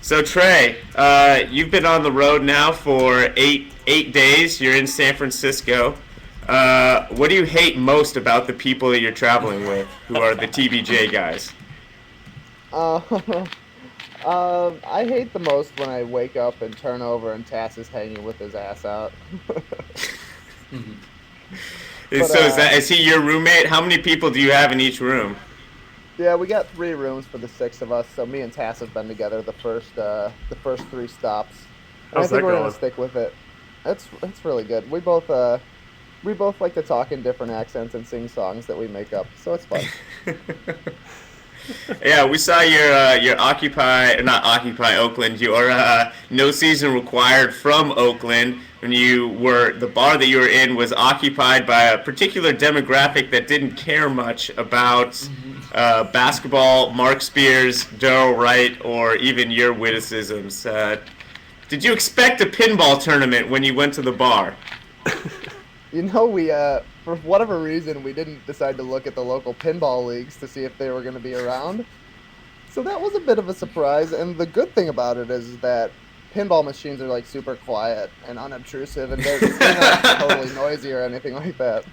So Trey, you've been on the road now for eight days. You're in San Francisco. What do you hate most about the people that you're traveling with, who are the TBJ guys? Uh, I hate the most when I wake up and turn over and Tass is hanging with his ass out. But So is he your roommate? How many people do you have in each room? yeah, we got 3 rooms for the 6 of us. So me and Tass have been together the first 3 stops, and I How's think that we're gonna going? stick with it. It's really good. We both like to talk in different accents and sing songs that we make up, so it's fun. Yeah, we saw your Occupy, or not Occupy Oakland, your no season required from Oakland when the bar that you were in was occupied by a particular demographic that didn't care much about basketball, Mark Spears, Daryl Wright, or even your witticisms. Did you expect a pinball tournament when you went to the bar? We for whatever reason we didn't decide to look at the local pinball leagues to see if they were going to be around. So that was a bit of a surprise, and the good thing about it is that pinball machines are like super quiet and unobtrusive, and they're not totally noisy or anything like that.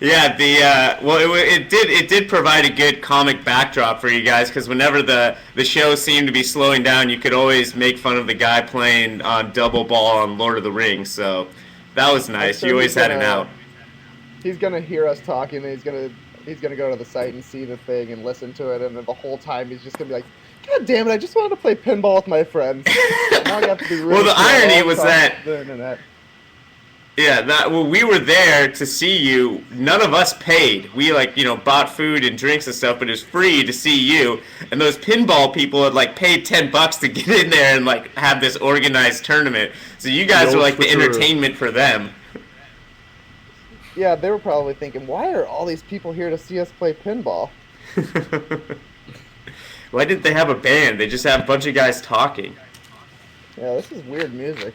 Yeah, it did provide a good comic backdrop for you guys because whenever the show seemed to be slowing down, you could always make fun of the guy playing on double ball on Lord of the Rings. So that was I'm nice. You sure always had an out. he's gonna hear us talking, and he's gonna go to the site and see the thing and listen to it, and then the whole time he's just gonna be like, "God damn it! I just wanted to play pinball with my friends. Now I have to be Well, really the irony was talking that to the internet." we were there to see you. None of us paid. We bought food and drinks and stuff, but it was free to see you. And those pinball people had paid $10 to get in there and have this organized tournament. So you The guys were old like the switcheroo. entertainment for them. Yeah, they were probably thinking, "Why are all these people here to see us play pinball?" Why didn't they have a band? They just have a bunch of guys talking. Yeah, this is weird music.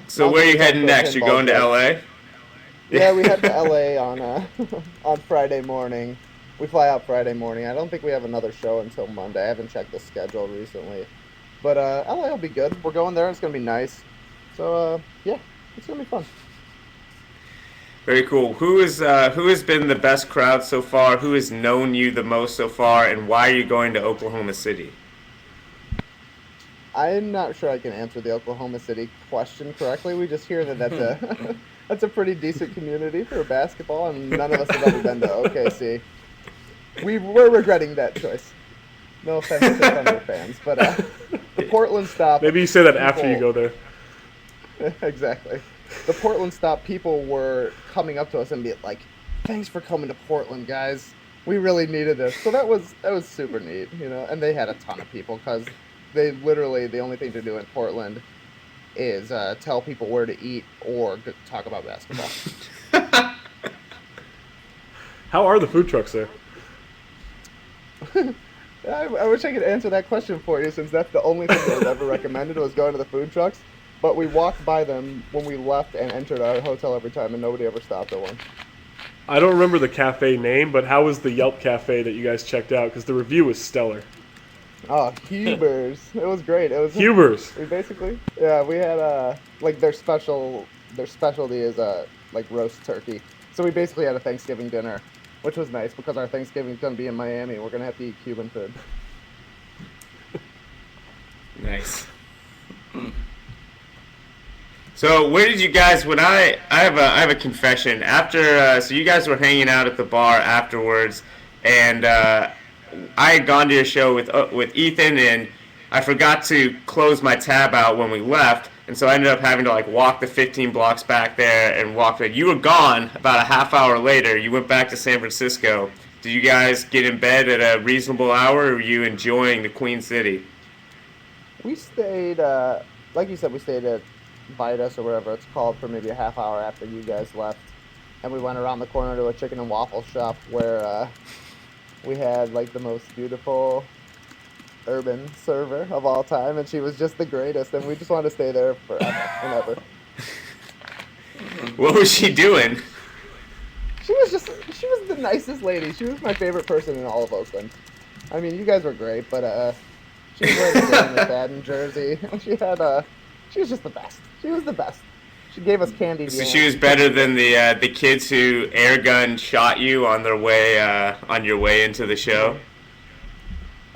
So Now's where a are you good time heading for a next? You're pinball going to joke. LA? Yeah, we head to LA on on Friday morning. We fly out Friday morning. I don't think we have another show until Monday. I haven't checked the schedule recently, but LA will be good. We're going there. It's gonna be nice. So yeah, it's gonna be fun. Very cool. Who has been the best crowd so far? Who has known you the most so far? And why are you going to Oklahoma City? I'm not sure I can answer the Oklahoma City question correctly. We just hear that that's a that's a pretty decent community for basketball, and none of us have ever been to OKC. We're regretting that choice. No offense to Thunder fans, but the Portland stop Maybe you say that after you people go there. exactly. The Portland stop people were coming up to us and be like, "Thanks for coming to Portland, guys. We really needed this." So that was super neat. And they had a ton of people because they literally the only thing to do in Portland is tell people where to eat or talk about basketball. How are the food trucks there? I wish I could answer that question for you, since that's the only thing that was ever recommended was going to the food trucks. But we walked by them when we left and entered our hotel every time, and nobody ever stopped at one. I don't remember the cafe name, but how was the Yelp cafe that you guys checked out? Because the review was stellar. Oh, Hubers! It was great. It was Hubers. we basically yeah we had like their specialty is like roast turkey. So we basically had a Thanksgiving dinner, which was nice because our Thanksgiving's gonna be in Miami. We're gonna have to eat Cuban food. Nice. So where did you guys? I have a confession. So you guys were hanging out at the bar afterwards, and I had gone to your show with Ethan, and I forgot to close my tab out when we left, and so I ended up having to walk the 15 blocks back there and walk back. You were gone about a half hour later. You went back to San Francisco. Did you guys get in bed at a reasonable hour, or were you enjoying the Queen City? We stayed, like you said, we stayed at Vitus or whatever it's called for maybe a half hour after you guys left, and we went around the corner to a chicken and waffle shop where we had like the most beautiful urban server of all time, and she was just the greatest, and we just wanted to stay there forever and ever. What was she doing? She was the nicest lady. She was my favorite person in all of Oakland. I mean, you guys were great, but she was wearing a Darren McFadden jersey. She was just the best. She was the best. She gave us candy. So she was better than the kids who air gun shot you on their way on your way into the show.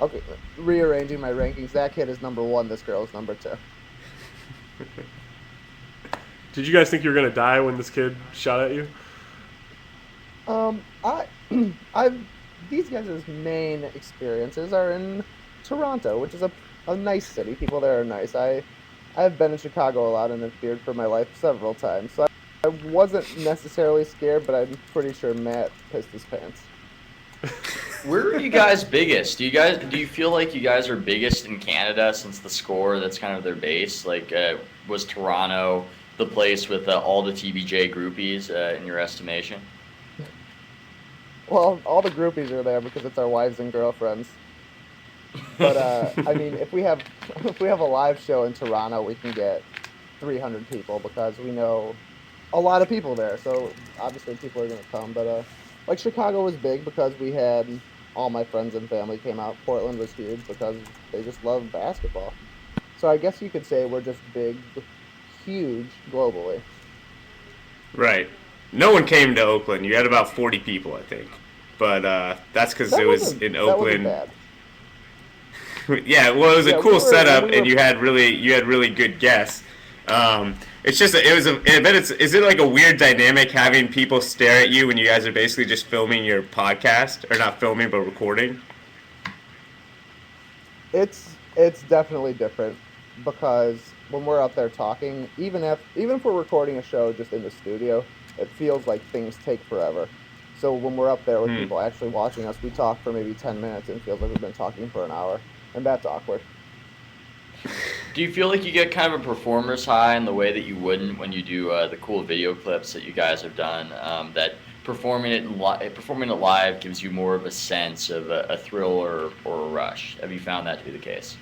Okay, rearranging my rankings. That kid is number 1. This girl is number 2. Did you guys think you were gonna die when this kid shot at you? These guys' main experiences are in Toronto, which is a nice city. People there are nice. I've been in Chicago a lot and have feared for my life several times, so I wasn't necessarily scared, but I'm pretty sure Matt pissed his pants. Where are you guys biggest? Do you feel like you guys are biggest in Canada since the Score? That's kind of their base. Like, was Toronto the place with all the TBJ groupies in your estimation? Well, all the groupies are there because it's our wives and girlfriends. But I mean, if we have a live show in Toronto, we can get 300 people because we know a lot of people there. So obviously people are gonna come. But like Chicago was big because we had all my friends and family came out. Portland was huge because they just love basketball. So I guess you could say we're just big, huge globally. Right. No one came to Oakland. You had about 40 people, I think. But that's because it was in Oakland. That wasn't bad. Yeah, well, it was a cool setup, we were, and you had really good guests. It's just is it like a weird dynamic having people stare at you when you guys are basically just filming your podcast, or not filming but recording? It's definitely different because when we're out there talking, even if we're recording a show just in the studio, it feels like things take forever. So when we're up there with people actually watching us, we talk for maybe 10 minutes and it feels like we've been talking for an hour. And that's awkward. Do you feel like you get kind of a performer's high in the way that you wouldn't when you do the cool video clips that you guys have done? That performing it live gives you more of a sense of a thrill or a rush. Have you found that to be the case?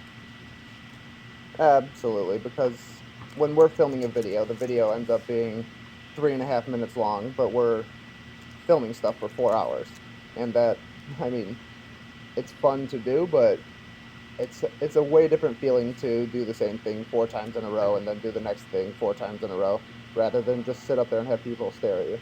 Absolutely, because when we're filming a video, the video ends up being 3.5 minutes long, but we're filming stuff for 4 hours. And that, I mean, it's fun to do, but it's a way different feeling to do the same thing 4 times in a row and then do the next thing 4 times in a row, rather than just sit up there and have people stare at you.